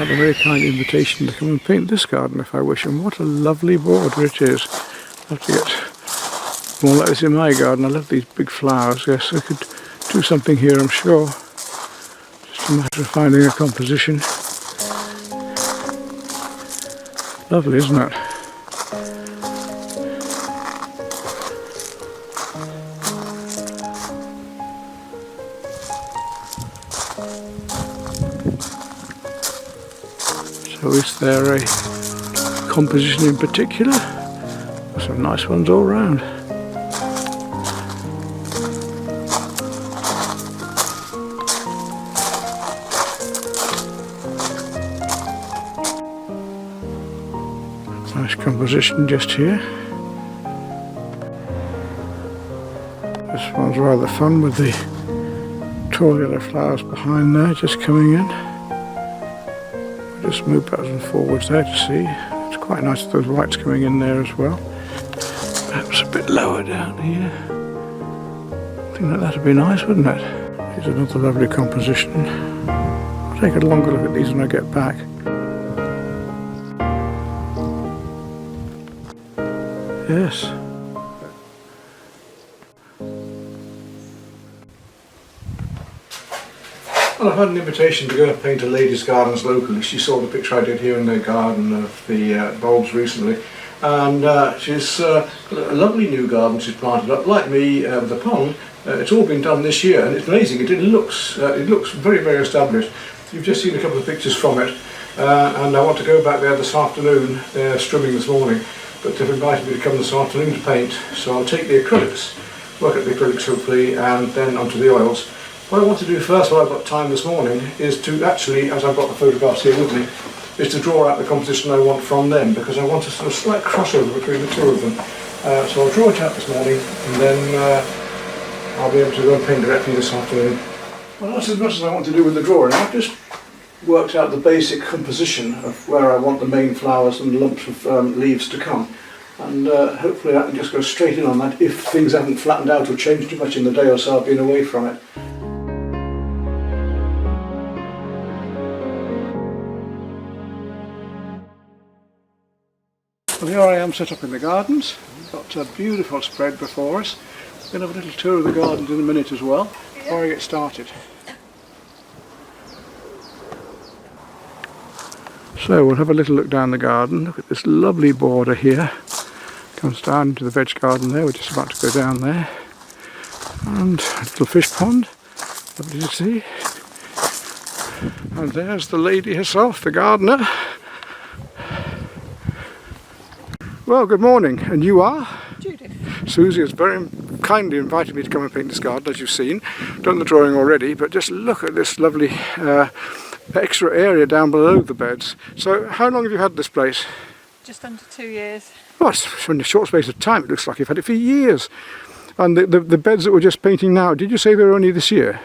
had a very kind invitation to come and paint this garden if I wish, and what a lovely border it is. I'll have to get more like this in my garden. I love these big flowers. Yes, I could do something here, I'm sure. Just a matter of finding a composition. Lovely, isn't it? So is there a composition in particular? There's some nice ones all round. Nice composition just here. This one's rather fun with the tall yellow flowers behind there just coming in. Just move backwards and forwards there to see. It's quite nice with those whites coming in there as well. Perhaps a bit lower down here. I think that would be nice, wouldn't it? Here's another lovely composition. I'll take a longer look at these when I get back. Yes. Well, I've had an invitation to go and paint a lady's gardens locally. She saw the picture I did here in their garden of the bulbs recently, and she's a lovely new garden she's planted up. Like me, the pond, it's all been done this year, and it's amazing. It looks very, very established. You've just seen a couple of pictures from it, and I want to go back there this afternoon. They're strimming this morning, but they've invited me to come this afternoon to paint. So I'll take the acrylics, work at the acrylics hopefully, and then onto the oils. What I want to do first, while I've got time this morning, is to actually, as I've got the photographs here with me, is to draw out the composition I want from them, because I want a sort of slight crossover between the two of them. So I'll draw it out this morning, and then I'll be able to go and paint directly this afternoon. Well, that's as much as I want to do with the drawing. I've just worked out the basic composition of where I want the main flowers and lumps of leaves to come. And hopefully I can just go straight in on that if things haven't flattened out or changed too much in the day or so I've been away from it. Well, here I am set up in the gardens. We've got a beautiful spread before us. We're going to have a little tour of the gardens in a minute as well, before I get started. So we'll have a little look down the garden. Look at this lovely border here. Comes down into the veg garden there. We're just about to go down there. And a little fish pond. Lovely to see. And there's the lady herself, the gardener. Well, good morning. And you are? Judith. Susie has very kindly invited me to come and paint this garden, as you've seen. Done the drawing already, but just look at this lovely extra area down below the beds. So how long have you had this place? Just under 2 years. Well, it's in a short space of time. It looks like you've had it for years. And the beds that we're just painting now, did you say they were only this year?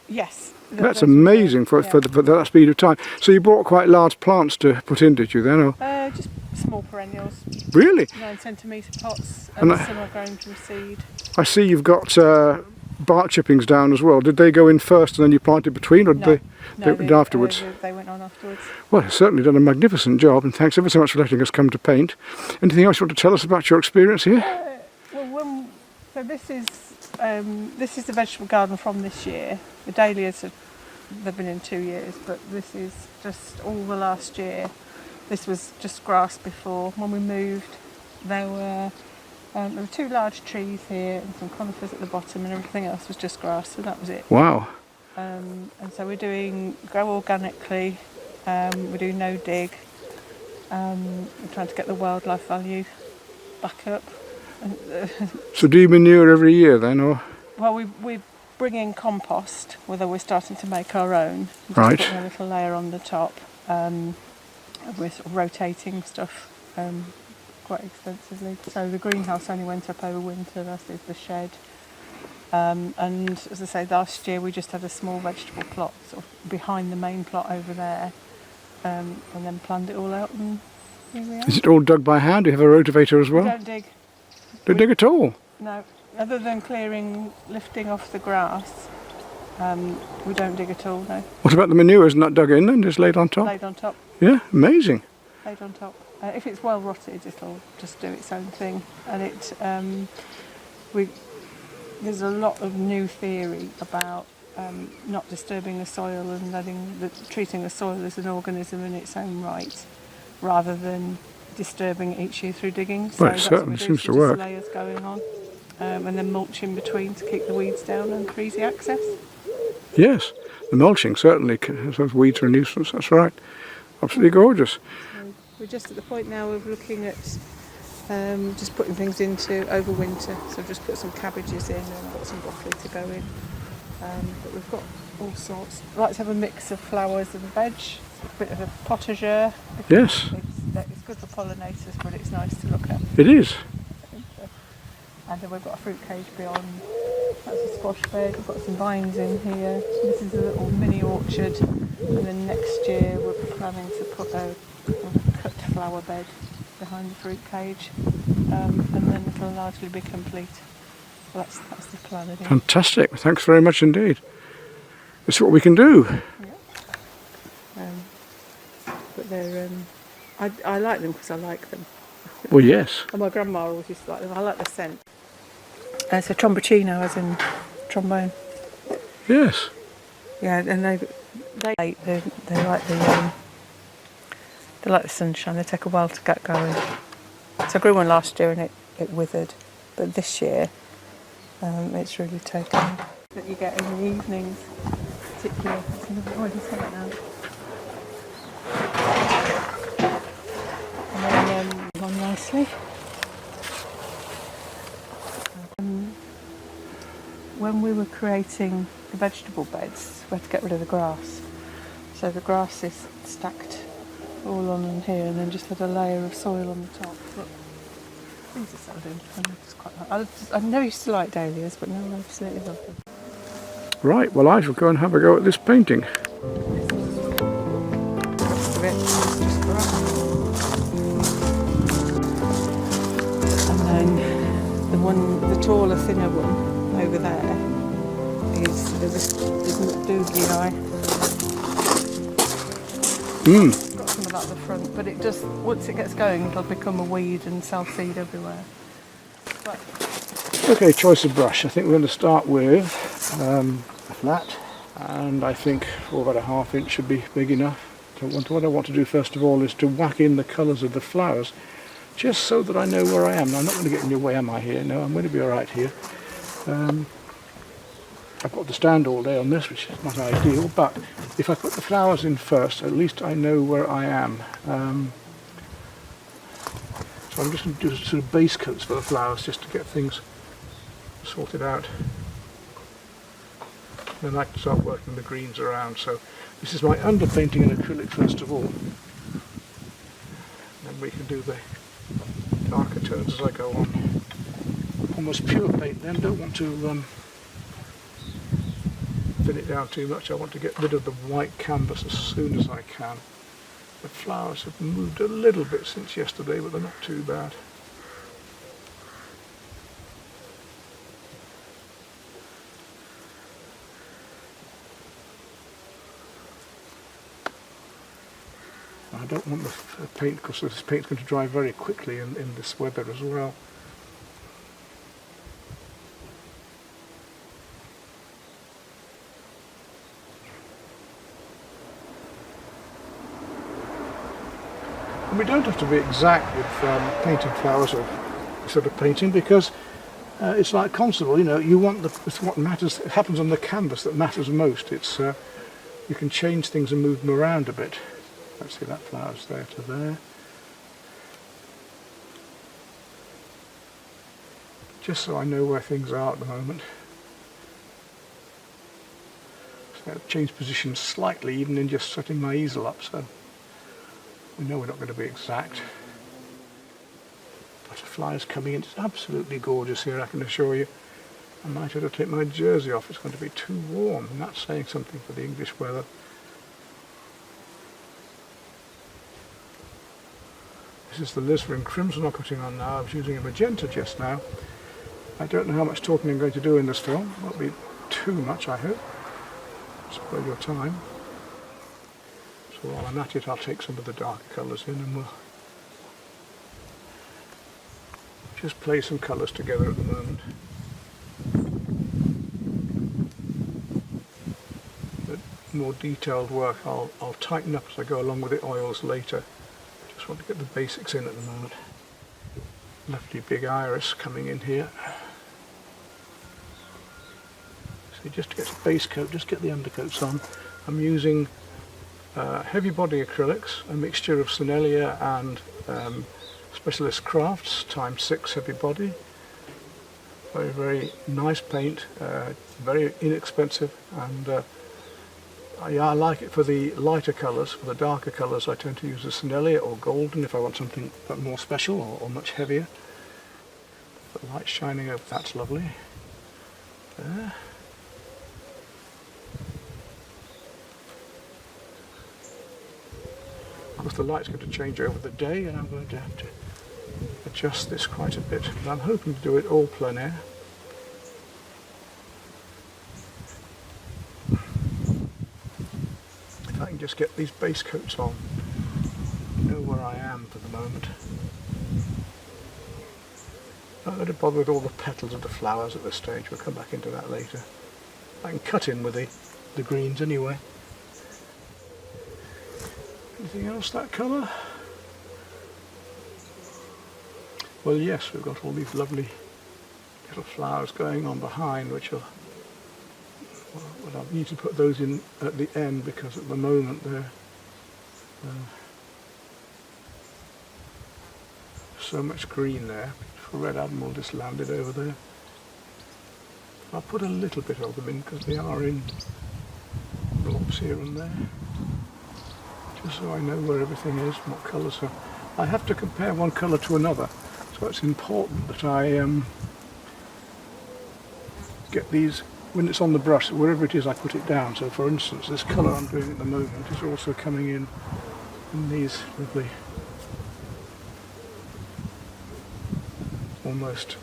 Yes. That's amazing for that speed of time. So you bought quite large plants to put in, did you then? Or? Just small perennials. Really? 9cm pots, and some are growing from seed. I see you've got bark chippings down as well. Did they go in first and then you planted between, or did they went afterwards? They went on afterwards. Well, you've certainly done a magnificent job, and thanks ever so much for letting us come to paint. Anything else you want to tell us about your experience here? So this is the vegetable garden from this year. The dahlias they've been in 2 years, but this is just all the last year. This was just grass before. When we moved, there were 2 large trees here and some conifers at the bottom, and everything else was just grass, so that was it. Wow. And so we're doing grow organically, we're doing no dig, we're trying to get the wildlife value back up. So do you manure every year then, or? Well, we bring in compost, although we're starting to make our own. Right. Just putting a little layer on the top. We're sort of rotating stuff quite extensively. So the greenhouse only went up over winter, as is the shed. And as I say, last year we just had a small vegetable plot sort of behind the main plot over there, and then planned it all out, and here we are. Is it all dug by hand? Do you have a rotavator as well? We don't dig. Don't dig at all? No, other than lifting off the grass, We don't dig at all, no. What about the manure? Isn't that dug in and just laid on top? Laid on top. Yeah, amazing. Laid on top. If it's well rotted, it'll just do its own thing. And there's a lot of new theory about not disturbing the soil and treating the soil as an organism in its own right, rather than disturbing it each year through digging. So Well, it certainly seems to work. layers going on, and then mulch in between to keep the weeds down and for easy access. Yes, the mulching certainly, those weeds are a nuisance, that's right. Absolutely gorgeous. So we're just at the point now of looking at just putting things into over winter. So I've just put some cabbages in and I've got some broccoli to go in. But we've got all sorts. I like to have a mix of flowers and veg, a bit of a potager. Yes. It's good for pollinators, but it's nice to look at. It is. And then we've got a fruit cage beyond. That's a squash bed. We've got some vines in here. This is a little mini orchard. And then next year we're planning to put a cut flower bed behind the fruit cage. And then it'll largely be complete. So that's the plan. Anyway. Fantastic. Thanks very much indeed. This is what we can do. Yeah. But they're. I like them because I like them. Well, yes. And my grandma always used to like them. I like the scent. It's a tromboncino, as in trombone. Yes. Yeah, and they like the sunshine. They take a while to get going. So I grew one last year and it withered, but this year it's really taken. That you get in the evenings, particularly. Oh, I can smell it now. And then on nicely. When we were creating the vegetable beds, we had to get rid of the grass. So the grass is stacked all on in here, and then just had a layer of soil on the top. But these are so independent. It's quite nice. I never used to like dahlias, but now I absolutely love them. Right, well I shall go and have a go at this painting. The rest of it is just grass. And then the taller, thinner one over there is the doogie eye. Got some of that at the front, but it just, once it gets going, it'll become a weed and self-seed everywhere. But Okay, choice of brush. I think we're going to start with a flat, and I think 4.5 inch should be big enough. What I want to do first of all is to whack in the colours of the flowers, just so that I know where I am. Now, I'm not going to get in your way, am I, here? No, I'm going to be alright here. I've got to stand all day on this, which is not ideal, but if I put the flowers in first, at least I know where I am. So I'm just going to do sort of base coats for the flowers, just to get things sorted out. Then I can start working the greens around. So this is my underpainting in acrylic first of all. Then we can do the darker tones as I go on. Almost pure paint then, don't want to thin it down too much. I want to get rid of the white canvas as soon as I can. The flowers have moved a little bit since yesterday, but they're not too bad. I don't want the paint, because this paint's going to dry very quickly in this weather as well. And we don't have to be exact with painting flowers or sort of painting, because it's like constable, you know, you want it's what matters, it happens on the canvas that matters most. It's you can change things and move them around a bit. Let's see, that flower's there to there. Just so I know where things are at the moment. So I've changed position slightly, even in just setting my easel up, so we know we're not going to be exact. Butterflies coming in. It's absolutely gorgeous here, I can assure you. I might have to take my jersey off, it's going to be too warm, and that's saying something for the English weather. This is the Lisbon Crimson I'm putting on now. I was using a magenta just now. I don't know how much talking I'm going to do in this film. It won't be too much, I hope. spoil your time. So while I'm at it, I'll take some of the darker colours in and we'll just play some colours together at the moment. But more detailed work I'll tighten up as I go along with the oils later. Just want to get the basics in at the moment. Lovely big iris coming in here. So just to get the base coat, just get the undercoats on. I'm using heavy body acrylics, a mixture of Sennelier and Specialist Crafts ×6 heavy body. Very, very nice paint, very inexpensive, and I like it for the lighter colours. For the darker colours I tend to use a Sennelier or Golden if I want something more special or much heavier. The light shining over, that's lovely. There. Of course the light's going to change over the day and I'm going to have to adjust this quite a bit, but I'm hoping to do it all plein air. If I can just get these base coats on, know where I am for the moment. Not going to bother with all the petals of the flowers at this stage, we'll come back into that later. I can cut in with the greens anyway. Anything else that colour? Well yes, we've got all these lovely little flowers going on behind, which are, well, I need to put those in at the end because at the moment they're so much green there. Beautiful red admiral just landed over there. I'll put a little bit of them in because they are in blobs here and there, just so I know where everything is and what colours are. I have to compare one colour to another, so it's important that I get these, when it's on the brush, wherever it is I put it down. So for instance, this colour I'm doing at the moment is also coming in these lovely, almost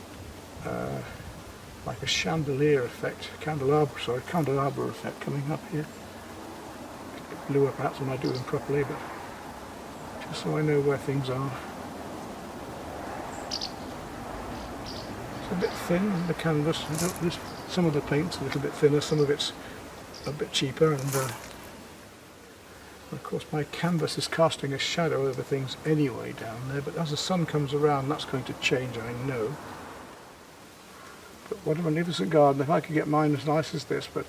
like a chandelier effect, candelabra effect coming up here. A bit bluer perhaps when I do them properly, but just so I know where things are. It's a bit thin, the canvas. Some of the paint's a little bit thinner, some of it's a bit cheaper, and of course my canvas is casting a shadow over things anyway down there, but as the sun comes around that's going to change, I know. But what a magnificent garden. If I could get mine as nice as this, but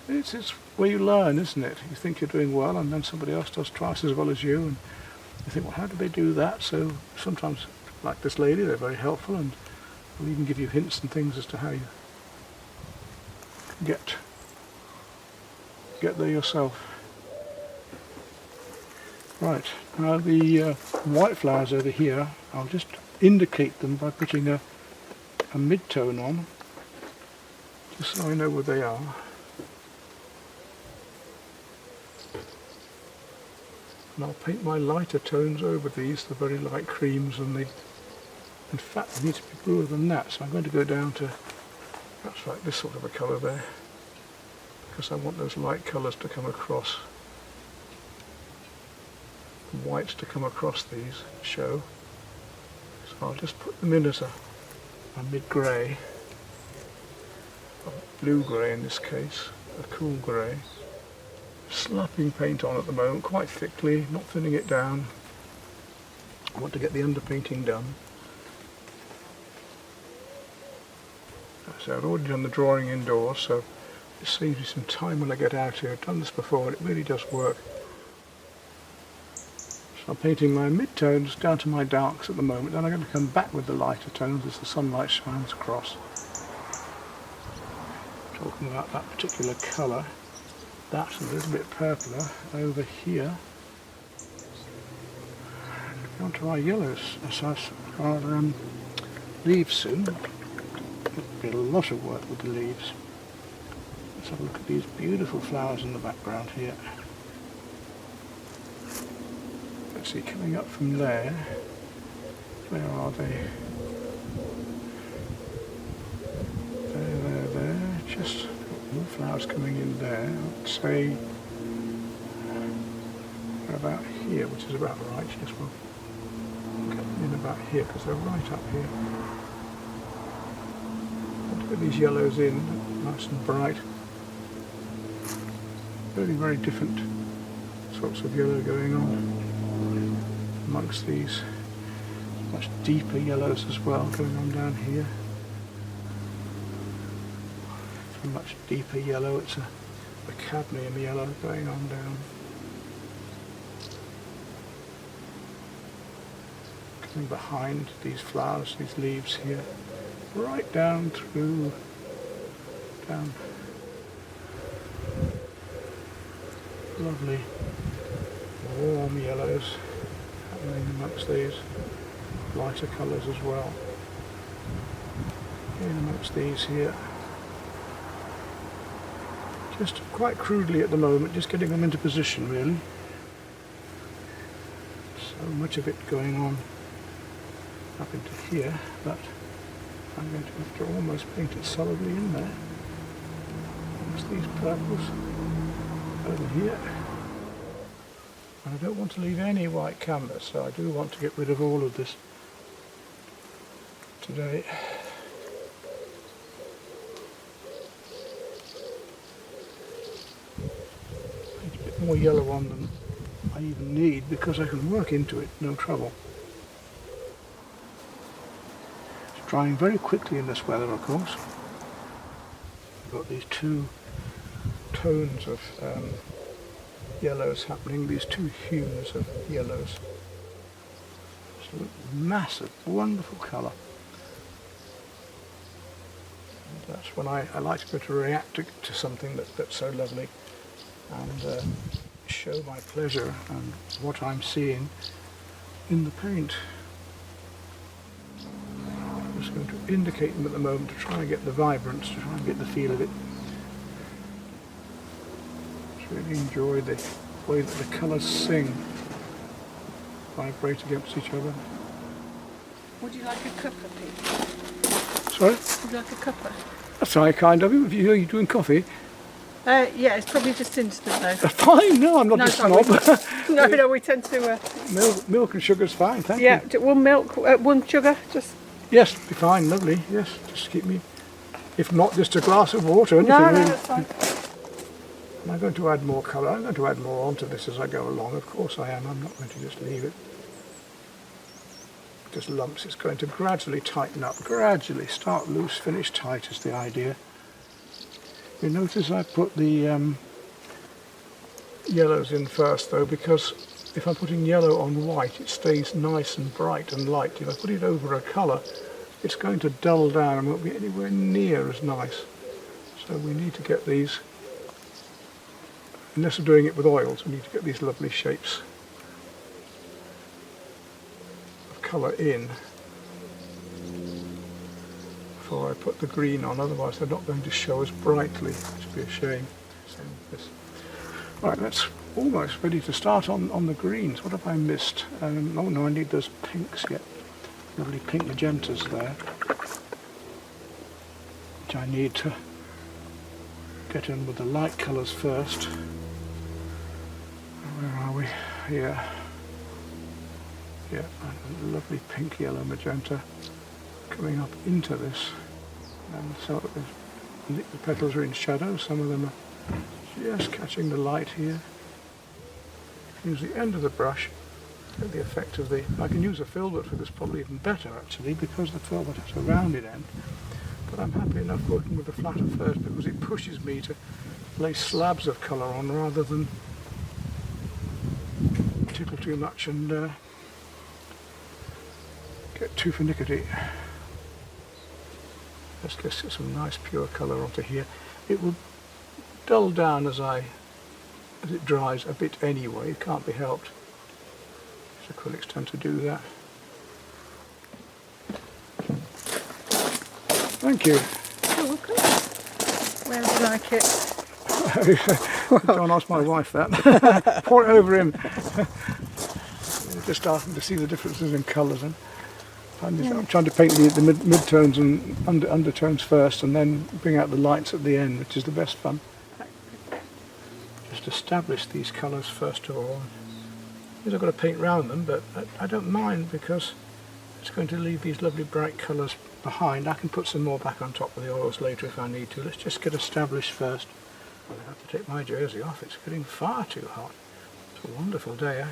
it's where you learn, isn't it? You think you're doing well and then somebody else does twice as well as you, and you think, well, how do they do that? So sometimes, like this lady, they're very helpful and will even give you hints and things as to how you get there yourself. Right, now the white flowers over here, I'll just indicate them by putting a mid-tone on, just so I know where they are. And I'll paint my lighter tones over these, the very light creams, and in fact they need to be bluer than that, so I'm going to go down to perhaps like this sort of a colour there, because I want those light colours to come across, the whites to come across these show. So I'll just put them in as a mid-grey, blue-grey in this case, a cool grey. Slapping paint on at the moment, quite thickly, not thinning it down. I want to get the underpainting done. So I've already done the drawing indoors, so it saves me some time when I get out here. I've done this before and it really does work. So I'm painting my mid-tones down to my darks at the moment, then I'm going to come back with the lighter tones as the sunlight shines across. Talking about that particular colour, that's a little bit purpler over here. On to our yellows, our leaves soon. There'll be a lot of work with the leaves. Let's have a look at these beautiful flowers in the background here. Let's see, coming up from there, where are they? There, just flowers coming in there. I'd say about here, which is about right. Yes, we'll get them in about here because they're right up here. Want to get these yellows in, nice and bright. Very, very different sorts of yellow going on amongst these. Much deeper yellows as well going on down here. It's a much deeper yellow. It's a cadmium yellow going on down. Coming behind these flowers, these leaves here, right down through, down. Lovely warm yellows happening amongst these, lighter colours as well. In amongst these here. Just quite crudely at the moment, just getting them into position really. So much of it going on up into here, but I'm going to have to almost paint it solidly in there. Amongst these purples. Over here, and I don't want to leave any white canvas, so I do want to get rid of all of this today. Paint a bit more yellow on than I even need because I can work into it, no trouble. It's drying very quickly in this weather, of course. I've got these two tones of yellows happening, these two hues of yellows. It's a massive, wonderful colour. And that's when I like to be able to react to something that's so lovely and show my pleasure and what I'm seeing in the paint. I'm just going to indicate them at the moment to try and get the vibrance, to try and get the feel of it. Really enjoy the way that the colours sing, vibrate against each other. Would you like a cuppa, Pete? Sorry? Would you like a cuppa? That's very kind of you. You're doing coffee? Yeah, it's probably just instant though. Fine, no, I'm not a snob. No, we tend to... Milk and sugar's fine, thank you. Yeah, one milk, one sugar, just... Yes, be fine, lovely, yes. Just keep me, if not just a glass of water, anything No, really. that's fine. I'm going to add more colour. I'm going to add more onto this as I go along. Of course I am. I'm not going to just leave it just lumps. It's going to gradually tighten up. Gradually start loose, finish tight is the idea. You notice I put the yellows in first though, because if I'm putting yellow on white it stays nice and bright and light. If I put it over a colour it's going to dull down and won't be anywhere near as nice. So we need to get these, unless we're doing it with oils, we need to get these lovely shapes of colour in before I put the green on, otherwise they're not going to show as brightly, which would be a shame. Same with this. Right, that's almost ready to start on the greens. What have I missed? Oh no, I need those pinks yet. Lovely pink magentas there, which I need to get in with the light colours first. Where are we? Here. Yeah, a lovely pink, yellow, magenta coming up into this. And so the petals are in shadow, some of them are just catching the light here. Use the end of the brush, get the effect of the... I can use a filbert for this probably even better actually, because the filbert has a rounded end. But I'm happy enough working with the flatter first because it pushes me to lay slabs of colour on rather than tickle too much and get too finicky. Let's just get some nice pure colour onto here. It will dull down as it dries a bit anyway, it can't be helped. These acrylics tend to do that. Thank you. You're welcome. Where would you like it? Don't ask my wife that. Pour it over him. We're just starting to see the differences in colours. And I'm trying to paint the mid-tones and undertones first, and then bring out the lights at the end, which is the best fun. Just establish these colours first of all. I've got to paint round them, but I don't mind because it's going to leave these lovely bright colours behind. I can put some more back on top of the oils later if I need to. Let's just get established first. I have to take my jersey off. It's getting far too hot. It's a wonderful day. I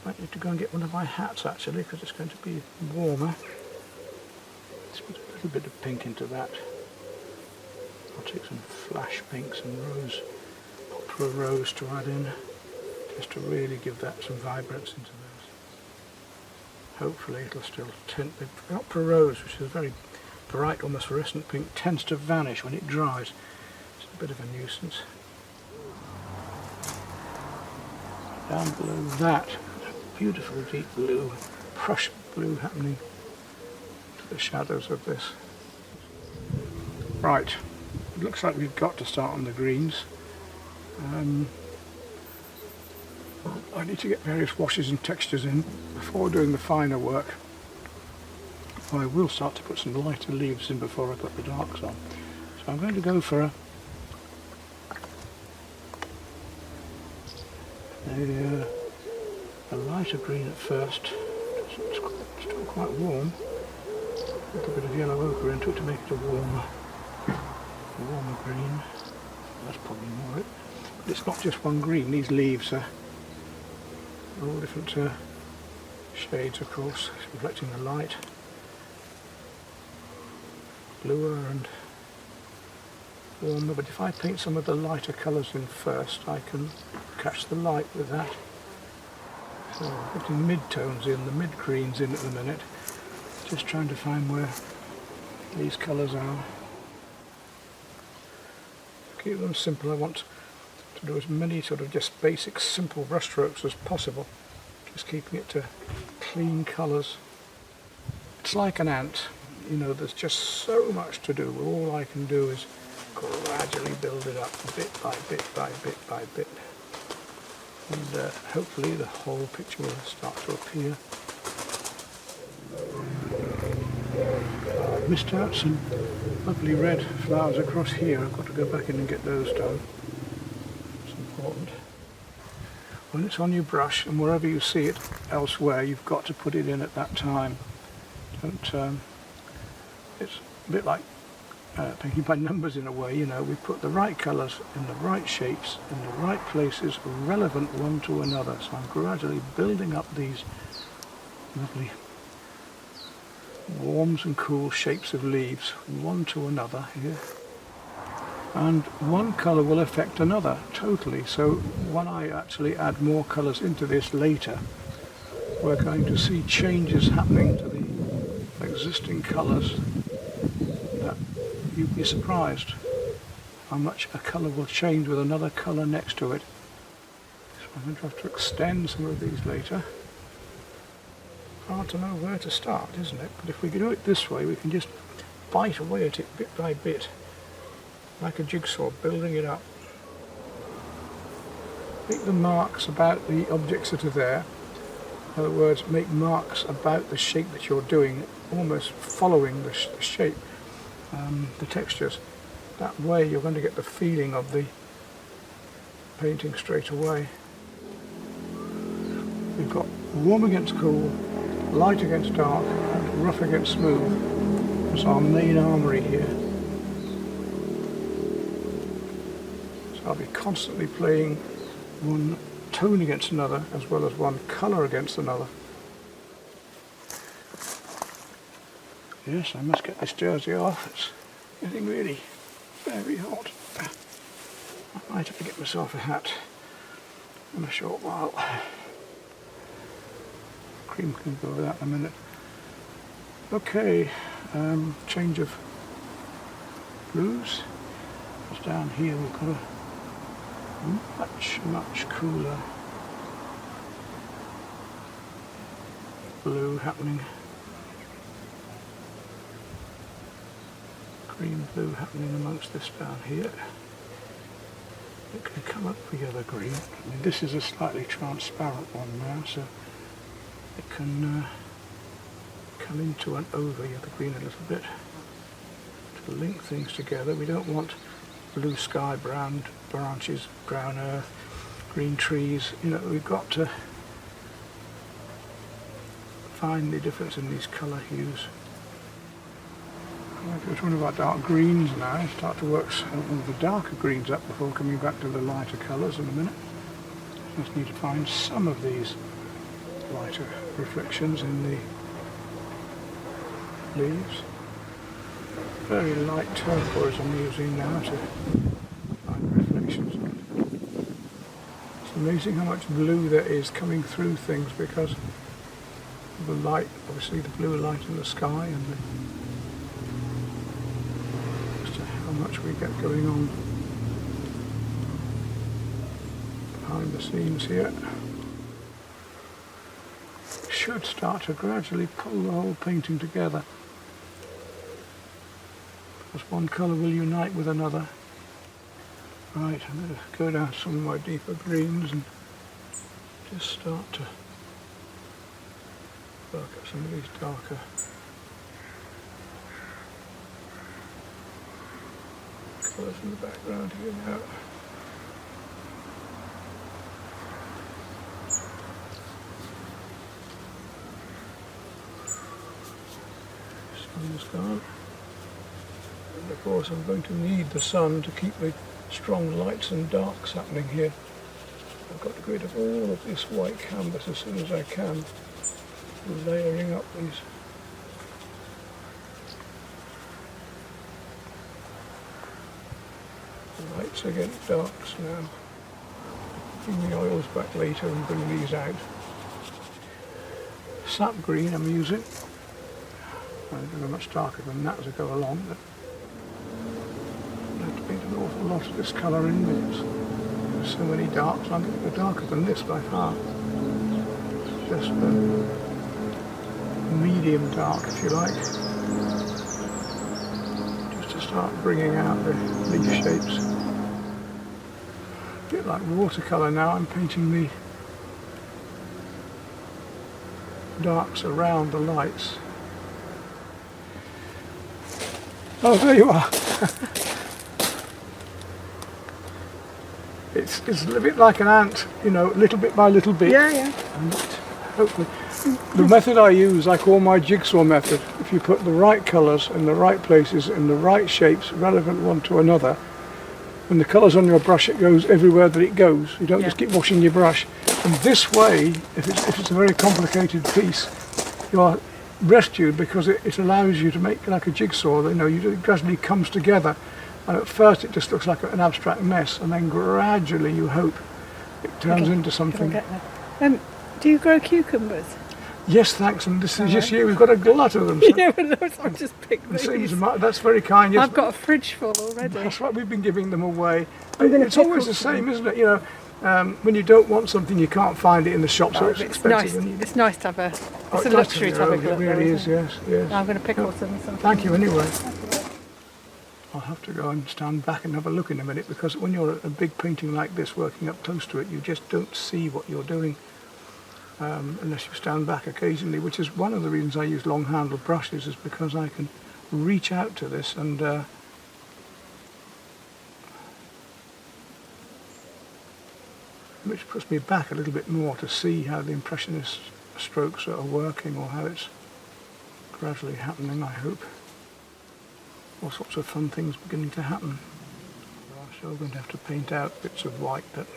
might need to go and get one of my hats actually, because it's going to be warmer. Let's put a little bit of pink into that. I'll take some flash pinks and rose, opera rose to add in, just to really give that some vibrance into those. Hopefully it'll still tint. The opera rose, which is a very bright, almost fluorescent pink, tends to vanish when it dries. It's a bit of a nuisance. Down below that, beautiful deep blue, Prussian blue happening to the shadows of this. Right, it looks like we've got to start on the greens. I need to get various washes and textures in before doing the finer work. I will start to put some lighter leaves in before I put the darks on. So I'm going to go for a lighter green at first. It's still quite warm. A little bit of yellow ochre into it to make it a warmer green. That's probably more it. But it's not just one green. These leaves are all different shades, of course. It's reflecting the light. Bluer and warmer. But if I paint some of the lighter colours in first, I can catch the light with that. So I'm putting mid-tones in, the mid-greens in at the minute, just trying to find where these colours are. Keep them simple. I want to do as many sort of just basic simple brush strokes as possible, just keeping it to clean colours. It's like an ant, you know, there's just so much to do. All I can do is gradually build it up bit by bit by bit by bit. And hopefully the whole picture will start to appear. I've missed out some lovely red flowers across here. I've got to go back in and get those done. It's important. When it's on your brush, and wherever you see it elsewhere, you've got to put it in at that time. Don't. It's a bit like painting by numbers in a way, you know. We put the right colours in the right shapes, in the right places, relevant one to another. So I'm gradually building up these lovely warms and cool shapes of leaves, one to another here. And one colour will affect another, totally. So when I actually add more colours into this later, we're going to see changes happening to the existing colours. You'd be surprised how much a colour will change with another colour next to it. So I'm going to have to extend some of these later. Hard to know where to start, isn't it? But if we do it this way, we can just bite away at it bit by bit, like a jigsaw, building it up. Make the marks about the objects that are there. In other words, make marks about the shape that you're doing, almost following the shape. The textures. That way you're going to get the feeling of the painting straight away. We've got warm against cool, light against dark, and rough against smooth. That's our main armoury here. So I'll be constantly playing one tone against another as well as one colour against another. Yes, I must get this jersey off. It's getting really very hot. I might have to get myself a hat in a short while. Cream can go with that in a minute. Okay, change of blues. Just down here we've got a much cooler blue happening. Green blue happening amongst this down here. It can come up the other green. I mean, this is a slightly transparent one now, so it can come into and over the green a little bit to link things together. We don't want blue sky, brown branches, brown earth, green trees. You know, we've got to find the difference in these colour hues. I'm going to go to one of our dark greens now and start to work some of the darker greens up before coming back to the lighter colours in a minute. Just need to find some of these lighter reflections in the leaves. Very light turquoise I'm using now to find reflections. It's amazing how much blue there is coming through things because of the light, obviously the blue light in the sky, and as to how much we get going on behind the scenes here. Should start to gradually pull the whole painting together, because one colour will unite with another. Right, I'm going to go down some of my deeper greens and just start to work up some of these darker colours in the background here now. Sun's gone. And of course I'm going to need the sun to keep the strong lights and darks happening here. I've got to get rid of all of this white canvas as soon as I can, layering up these lights against darks now. Bring the oils back later and bring these out. Sap green I'm using. I'm going much darker than that as I go along, but I have to paint an awful lot of this colour in because there's so many darks. I'm going to go darker than this by far. Just medium dark, if you like, just to start bringing out the leaf shapes. A bit like watercolour now, I'm painting the darks around the lights. Oh, there you are. It's a bit like an ant, you know, little bit by little bit. Yeah, yeah. And hopefully, the method I use, I call my jigsaw method. If you put the right colours in the right places, in the right shapes, relevant one to another, when the colour's on your brush, it goes everywhere that it goes. You don't just keep washing your brush. And this way, if it's a very complicated piece, you are rescued because it allows you to make like a jigsaw. You know, it gradually comes together. And at first it just looks like an abstract mess, and then gradually, you hope, it turns into something. Do you grow cucumbers? Yes, thanks, and this is just you. We've got a glut of them. So Yeah, but I've just picked these. That's very kind. Yes, I've got a fridge full already. That's right, we've been giving them away. It's always the same, isn't it? You know, when you don't want something, you can't find it in the shop, so it's expensive. It's nice to have it's a luxury to have a glut. It really is, yes. I'm going to pickle some. Thank you anyway. I'll have to go and stand back and have a look in a minute, because when you're a big painting like this, working up close to it, you just don't see what you're doing unless you stand back occasionally, which is one of the reasons I use long-handled brushes, is because I can reach out to this and which puts me back a little bit more to see how the impressionist strokes are working, or how it's gradually happening, I hope. All sorts of fun things beginning to happen. I'm still going to have to paint out bits of white that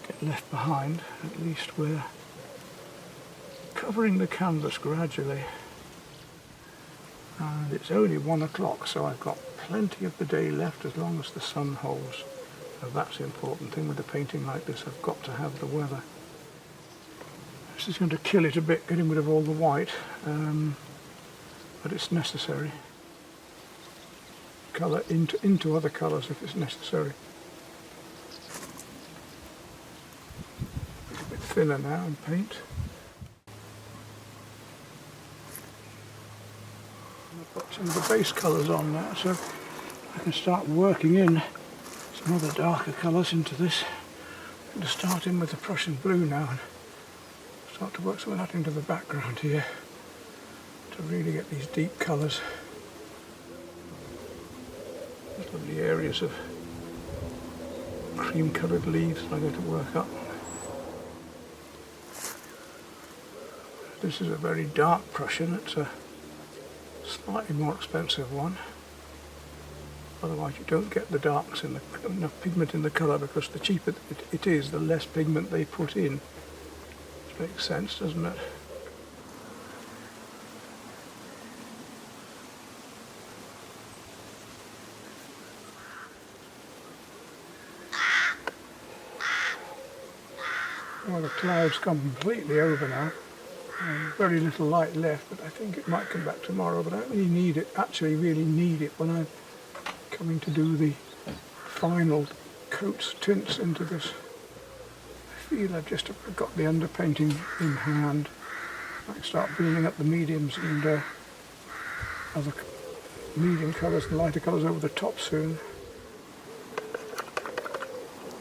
get left behind. At least we're covering the canvas gradually. And it's only 1 o'clock, so I've got plenty of the day left as long as the sun holds. So that's the important thing with a painting like this. I've got to have the weather. This is going to kill it a bit, getting rid of all the white, but it's necessary. Colour into other colours if it's necessary. A bit thinner now and paint. I've got some of the base colours on now, so I can start working in some other darker colours into this. I'm going to start in with the Prussian blue now and start to work some of that into the background here. to really get these deep colours. There's lovely areas of cream coloured leaves that I go to work up. This is a very dark Prussian. It's a slightly more expensive one. Otherwise you don't get the darks and enough pigment in the colour, because the cheaper it is, the less pigment they put in. Which makes sense, doesn't it? Well, the clouds come completely over now. Very little light left, but I think it might come back tomorrow. But I really need it, actually really need it, when I'm coming to do the final coats, tints into this. I feel I've just got the underpainting in hand. I can start building up the mediums and other medium colours and lighter colours over the top soon.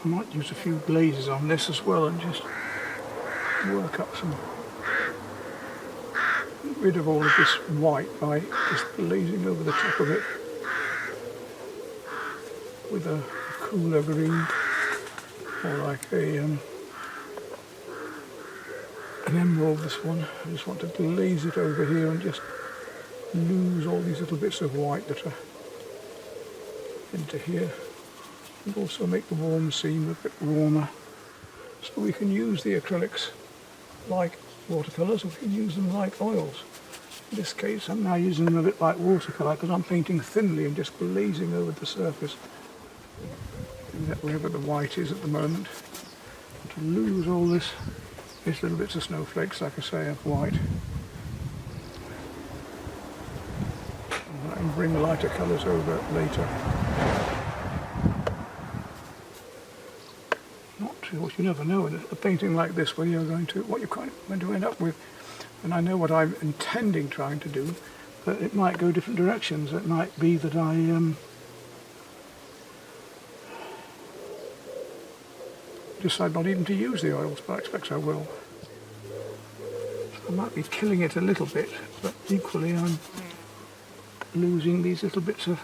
I might use a few glazes on this as well and just work up some, rid of all of this white by just glazing over the top of it with a cooler green, or like an emerald, this one. I just want to glaze it over here and just lose all these little bits of white that are into here, and also make the warm seam a bit warmer, so we can use the acrylics like watercolours, or we can use them like oils. In this case I'm now using them a bit like watercolour, because I'm painting thinly and just glazing over the surface. Do that wherever the white is at the moment. And to lose all these little bits of snowflakes, like I say, of white. And I can bring lighter colours over later. What you never know in a painting like this, where you're going to, what you're going to end up with. And I know what I'm intending trying to do, but it might go different directions. It might be that I decide not even to use the oils, but I expect I will. So I might be killing it a little bit, but equally I'm losing these little bits of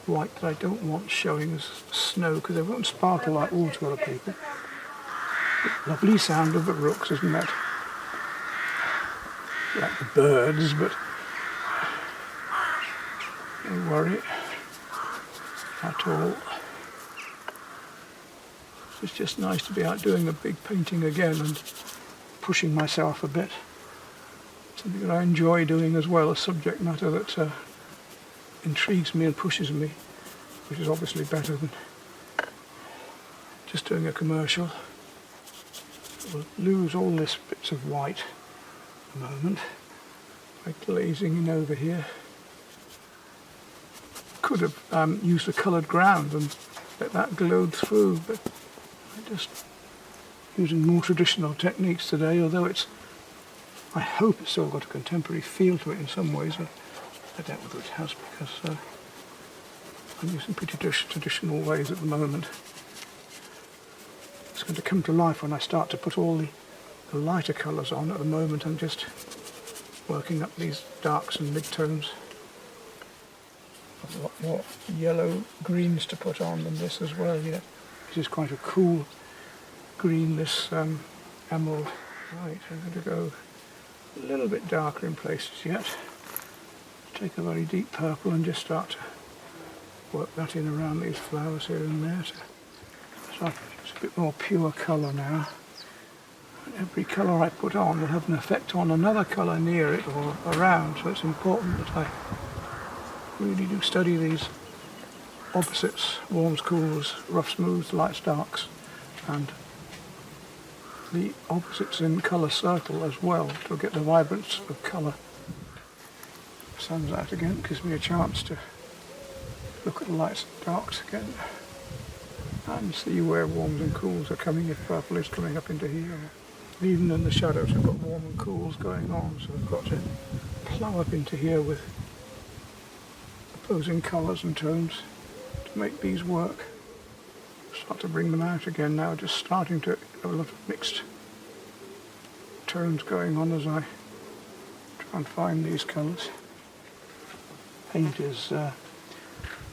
white that I don't want showing as snow, because they won't sparkle like watercolour people. Lovely sound of the rooks, isn't that? Like the birds, but don't worry at all. It's just nice to be out doing the big painting again and pushing myself a bit. Something that I enjoy doing as well, a subject matter that intrigues me and pushes me, which is obviously better than just doing a commercial. We'll lose all this bits of white at the moment by glazing in over here. Could have used a coloured ground and let that glow through, but I'm just using more traditional techniques today, although I hope it's still got a contemporary feel to it in some ways. I doubt whether it has, because I'm using pretty traditional ways at the moment. It's going to come to life when I start to put all the lighter colours on. At the moment I'm just working up these darks and mid-tones. I've a lot more yellow greens to put on than this as well. Yeah, this is quite a cool green, this emerald. Right, I'm going to go a little bit darker in places yet. Take a very deep purple and just start to work that in around these flowers here and there. So it's a bit more pure colour now. Every colour I put on will have an effect on another colour near it or around, so it's important that I really do study these opposites, warms, cools, rough, smooths, lights, darks, and the opposites in colour circle as well, to get the vibrance of colour. Sun's out again, gives me a chance to look at the lights and darks again and see where warms and cools are coming, if purple is coming up into here. Even in the shadows I've got warm and cools going on, so I've got to plough up into here with opposing colours and tones to make these work. Start to bring them out again now, just starting to have a lot of mixed tones going on as I try try and find these colours. Paint is,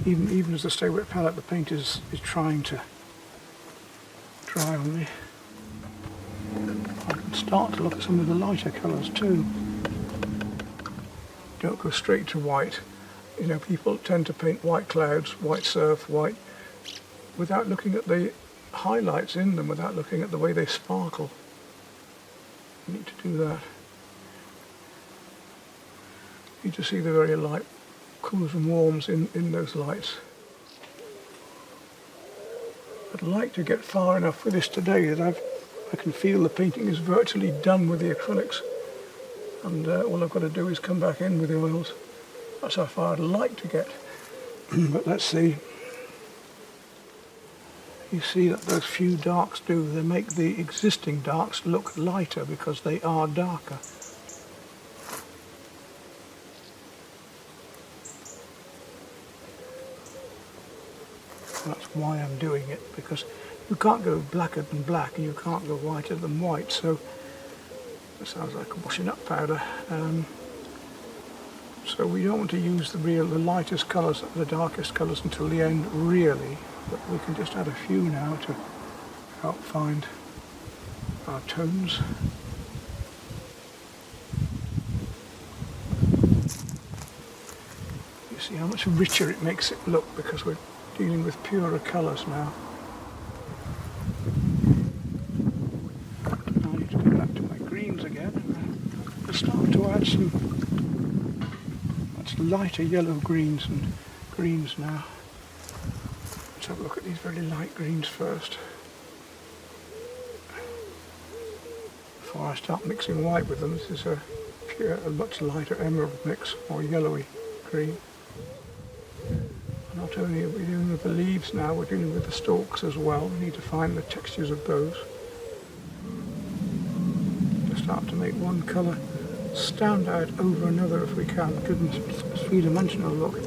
even as a stay wet palette, the paint is trying to dry on me. I can start to look at some of the lighter colours too. Don't go straight to white. You know, people tend to paint white clouds, white surf, white, without looking at the highlights in them, without looking at the way they sparkle. You need to do that. You need to see the very light cools and warms in those lights. I'd like to get far enough with this today that I can feel the painting is virtually done with the acrylics, and all I've got to do is come back in with the oils. That's how far I'd like to get. But let's see. You see that those few darks they make the existing darks look lighter because they are darker. That's why I'm doing it, because you can't go blacker than black and you can't go whiter than white, so that sounds like a washing up powder. So we don't want to use the lightest colours, the darkest colours until the end really, but we can just add a few now to help find our tones. You see how much richer it makes it look because we're dealing with purer colours now. I need to go back to my greens again and start to add some much lighter yellow greens and greens now. Let's have a look at these very light greens first. Before I start mixing white with them, this is a much lighter emerald mix, or yellowy green. Not only are we dealing with the leaves now, we're dealing with the stalks as well. We need to find the textures of those. To start to make one colour stand out over another if we can, give them a three-dimensional look.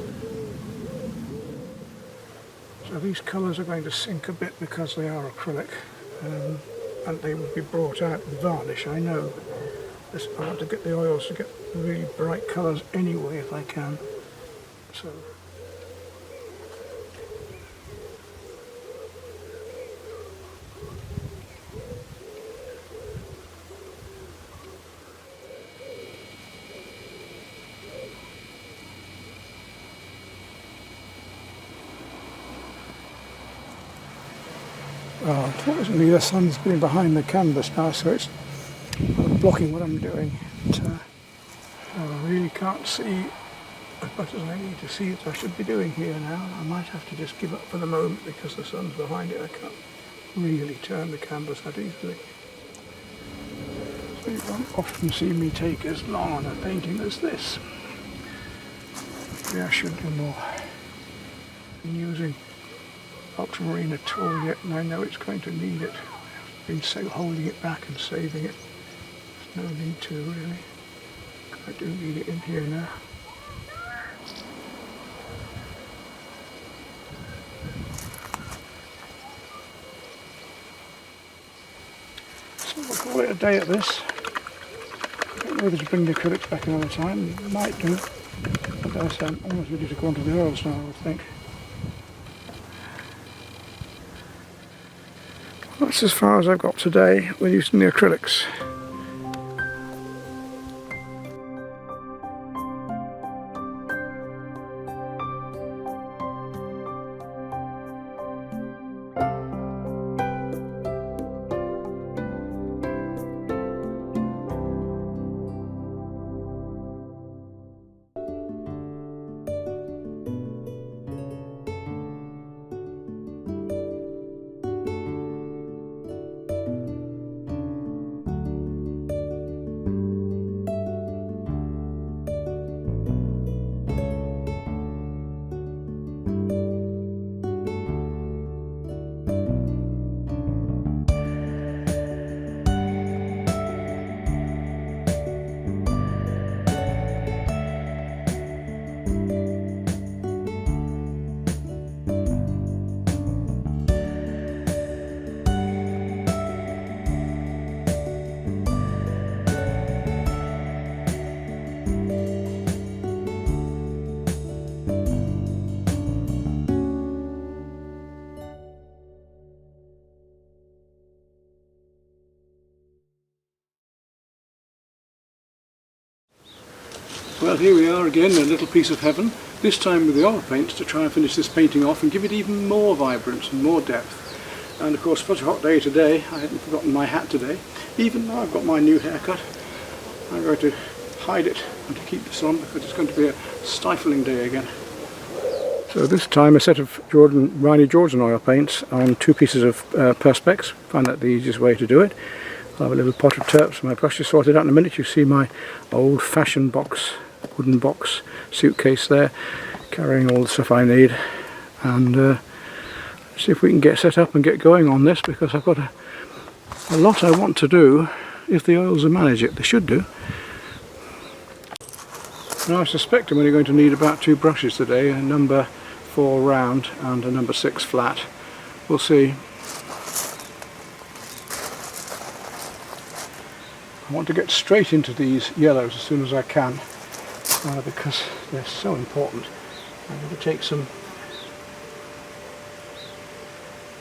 So these colours are going to sink a bit because they are acrylic, and they will be brought out with varnish, I know. I want to get the oils to get really bright colours anyway if I can. So unfortunately the sun's getting behind the canvas now, so it's blocking what I'm doing. But, I really can't see as much as I need to see that I should be doing here now. I might have to just give up for the moment because the sun's behind it. I can't really turn the canvas that easily. So you won't often see me take as long on a painting as this. Maybe I should do more. I'm using ultramarine at all yet, and I know it's going to need it. I've been holding it back and saving it. There's no need to really. I do need it in here now. So we'll call it a day at this. I don't know whether to bring the acrylics back another time. Might do. But as I say, I'm almost ready to go on to the oils now, I would think. That's as far as I've got today with using the acrylics. Well, here we are again, a little piece of heaven, this time with the oil paints to try and finish this painting off and give it even more vibrance and more depth. And of course, such a hot day today, I hadn't forgotten my hat today. Even though I've got my new haircut, I'm going to hide it and to keep this on because it's going to be a stifling day again. So this time a set of Rani Jordan oil paints on 2 pieces of Perspex. Find that the easiest way to do it. I'll have a little pot of turps, my brush is sorted out in a minute. You see my old-fashioned box, wooden box suitcase there, carrying all the stuff I need. And see if we can get set up and get going on this, because I've got a lot I want to do if the oils will manage it. They should do. Now I suspect I'm only going to need about 2 brushes today, a number 4 round and a number 6 flat. We'll see. I want to get straight into these yellows as soon as I can, because they're so important. I'm going to take some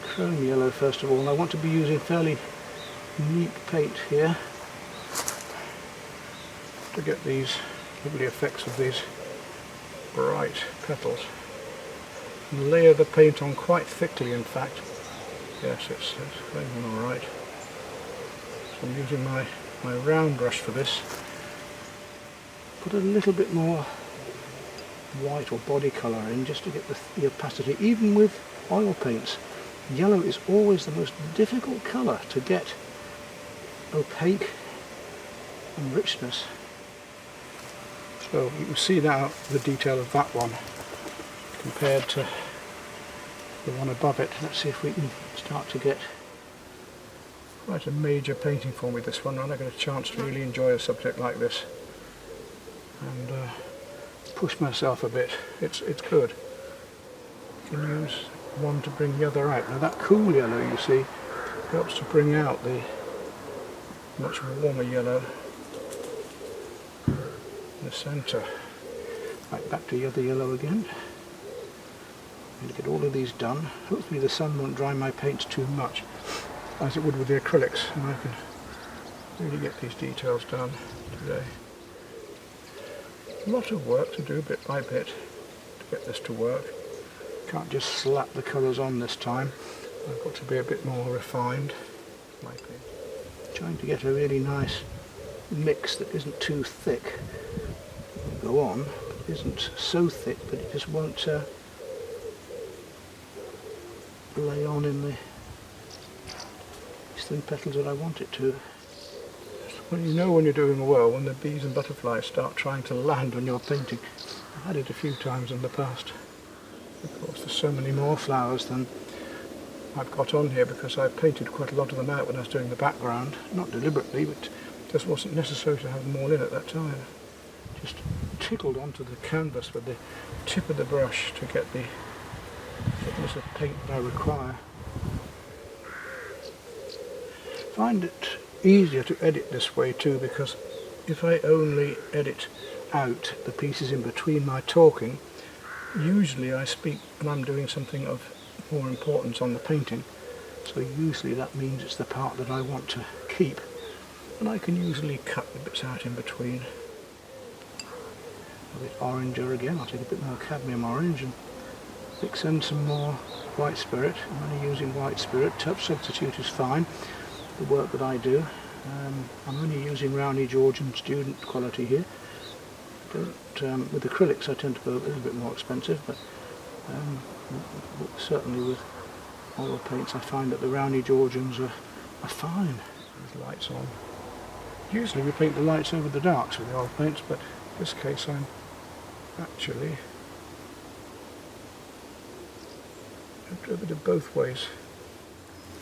chrome yellow first of all, and I want to be using fairly neat paint here to get these lovely effects of these bright petals. And layer the paint on quite thickly, in fact. Yes, it's going on alright. So I'm using my round brush for this. Put a little bit more white or body colour in just to get the opacity. Even with oil paints, yellow is always the most difficult colour to get opaque and richness. So you can see now the detail of that one compared to the one above it. Let's see if we can start to get quite a major painting for me, this one. I get a chance to really enjoy a subject like this and push myself a bit. It's good. You can use one to bring the other out. Now that cool yellow, you see, helps to bring out the much warmer yellow in the centre. Right, back to the other yellow again. I'm going to get all of these done. Hopefully the sun won't dry my paints too much, as it would with the acrylics, and I can really get these details done today. A lot of work to do bit by bit to get this to work. Can't just slap the colours on this time. I've got to be a bit more refined. Trying to get a really nice mix that isn't too thick. It'll go on, but isn't so thick that it just won't lay on in the thin petals that I want it to. Well, you know when you're doing well, when the bees and butterflies start trying to land on your painting. I've had it a few times in the past. Of course there's so many more flowers than I've got on here because I painted quite a lot of them out when I was doing the background. Not deliberately, but it just wasn't necessary to have them all in at that time. Just tickled onto the canvas with the tip of the brush to get the thickness of paint that I require. Find it easier to edit this way too, because if I only edit out the pieces in between my talking, usually I speak when I'm doing something of more importance on the painting, so usually that means it's the part that I want to keep, and I can usually cut the bits out in between. A bit oranger again. I'll take a bit more cadmium orange and mix in some more white spirit. I'm only using white spirit. Touch substitute is fine. The work that I do. I'm only using Rani Jordan student quality here. With acrylics I tend to go a little bit more expensive, but certainly with oil paints I find that the Rani Georgians are fine. With lights on. Usually we paint the lights over the darks with the oil paints, but in this case I'm actually have to do it both ways.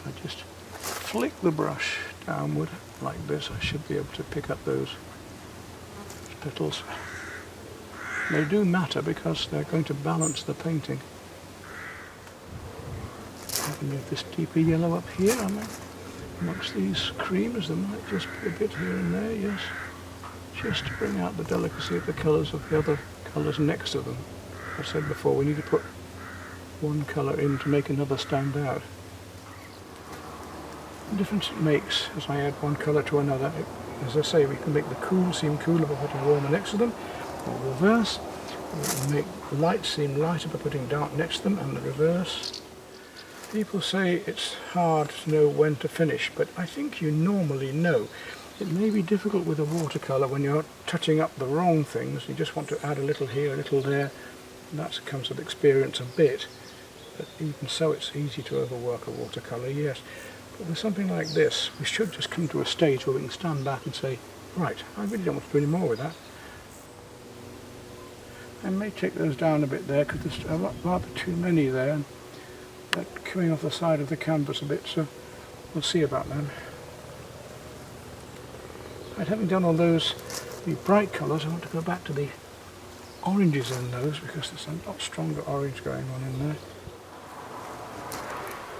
I just flick the brush downward like this, I should be able to pick up those petals. They do matter because they're going to balance the painting. I can move this deeper yellow up here, amongst these creams. There might just be a bit here and there, yes. Just to bring out the delicacy of the colours of the other colours next to them. I said before, we need to put one colour in to make another stand out. The difference it makes as I add one colour to another, as I say, we can make the cool seem cooler by putting warmer next to them, or reverse. We'll make light seem lighter by putting dark next to them, and the reverse. People say it's hard to know when to finish, but I think you normally know. It may be difficult with a watercolour when you're touching up the wrong things. You just want to add a little here, a little there, and that comes with experience a bit. But even so, it's easy to overwork a watercolour, yes. But with something like this, we should just come to a stage where we can stand back and say, right, I really don't want to do any more with that. I may take those down a bit there because there's a lot rather too many there, and they're coming off the side of the canvas a bit, so we'll see about that. Right, having done all those the bright colours, I want to go back to the oranges in those because there's a lot stronger orange going on in there.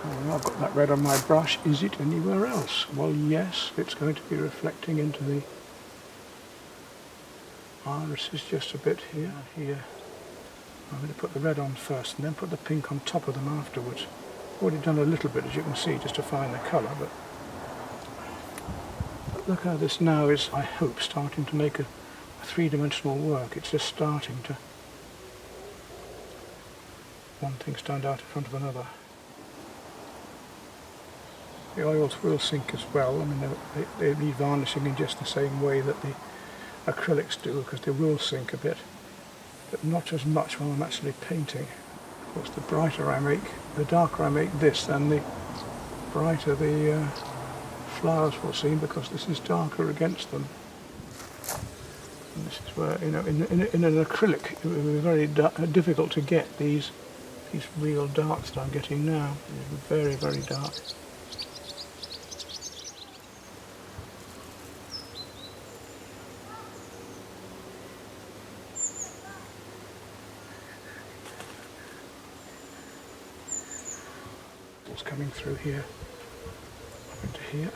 Oh, I've got that red on my brush. Is it anywhere else? Well, yes, it's going to be reflecting into the irises just a bit here. I'm going to put the red on first and then put the pink on top of them afterwards. Already done a little bit, as you can see, just to find the colour, but look how this now is, I hope, starting to make a three-dimensional work. It's just starting to one thing stand out in front of another. The oils will sink as well. I mean, they need varnishing in just the same way that the acrylics do, because they will sink a bit, but not as much while I'm actually painting. Of course, the brighter I make, the darker I make this, then the brighter the flowers will seem, because this is darker against them. And this is where, you know, in an acrylic it would be very difficult to get these real darks that I'm getting now. It's very, very dark. What's coming through here, up into here.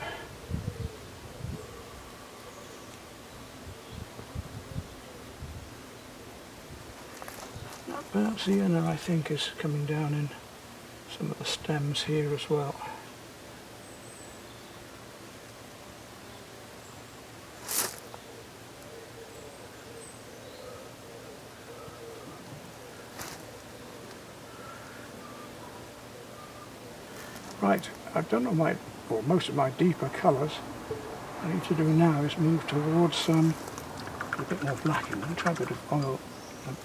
That sienna, I think, is coming down in some of the stems here as well. Right, I've done most of my deeper colours. What I need to do now is move towards a bit more black in them. Try a bit of oil,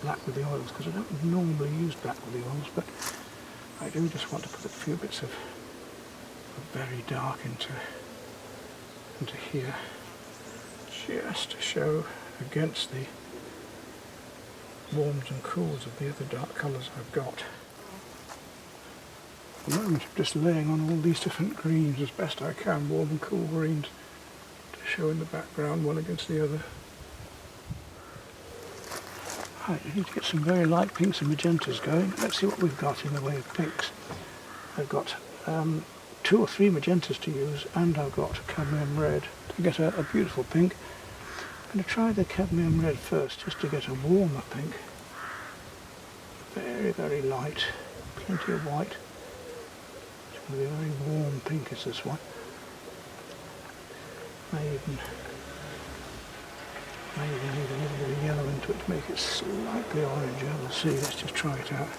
black with the oils, because I don't normally use black with the oils, but I do just want to put a few bits of very dark into here, just to show against the warms and cools of the other dark colours I've got. At the moment I'm just laying on all these different greens as best I can, warm and cool greens, to show in the background one against the other. Right, I need to get some very light pinks and magentas going. Let's see what we've got in the way of pinks. I've got 2 or 3 magentas to use, and I've got cadmium red to get a beautiful pink. I'm going to try the cadmium red first, just to get a warmer pink. Very, very light, plenty of white. It's going to be a very warm pink is this one. May even need a little bit of yellow into it to make it slightly oranger. We'll see, let's just try it out.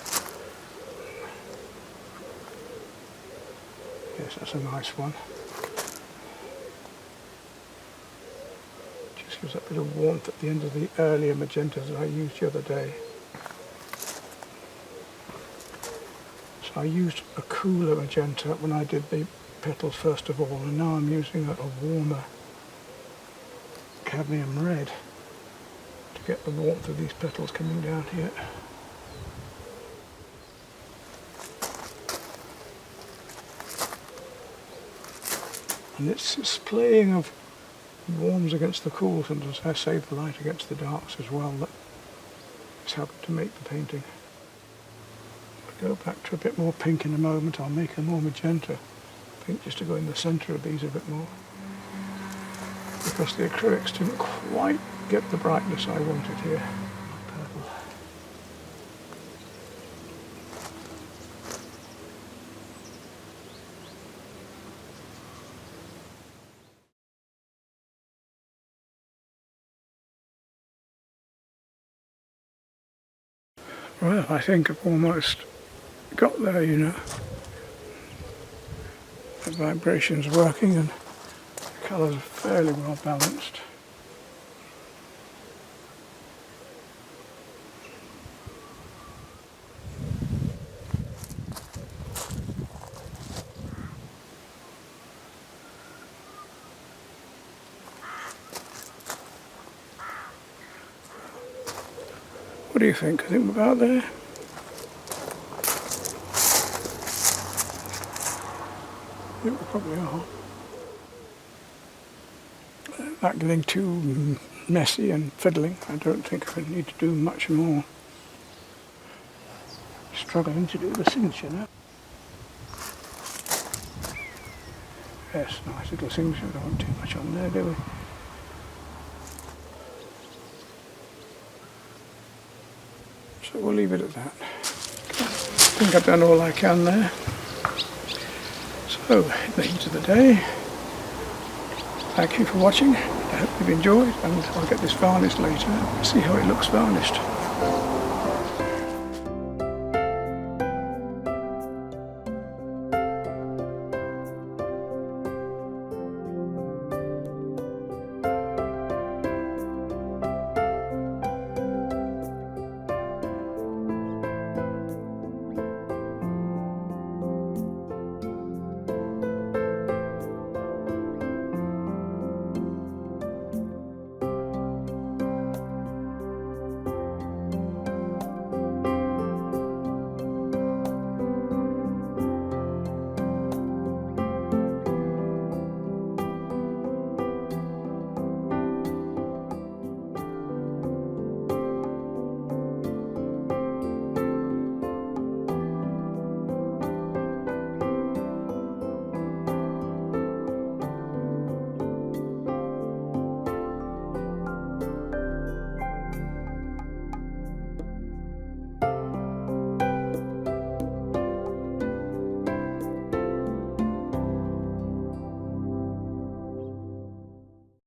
Yes, that's a nice one. Just gives that bit of warmth at the end of the earlier magentas that I used the other day. So I used a cooler magenta when I did the petals first of all, and now I'm using a warmer cadmium red to get the warmth of these petals coming down here. And it's this playing of warms against the cools, and as I say, the light against the darks as well, that is helping to make the painting. I'll go back to a bit more pink in a moment. I'll make a more magenta pink just to go in the centre of these a bit more, because the acrylics didn't quite get the brightness I wanted here. Well, I think I've almost got there, you know. The vibration's working and the colours are fairly well balanced. What do you think? I think we're about there. I think we probably are. Not getting too messy and fiddling. I don't think I need to do much more. Struggling to do the cinch, you know. Yes, nice little cinch. We don't want too much on there, do we? So we'll leave it at that. I think I've done all I can there. So, in the heat of the day, thank you for watching. I hope you've enjoyed, and I'll get this varnished later and see how it looks varnished.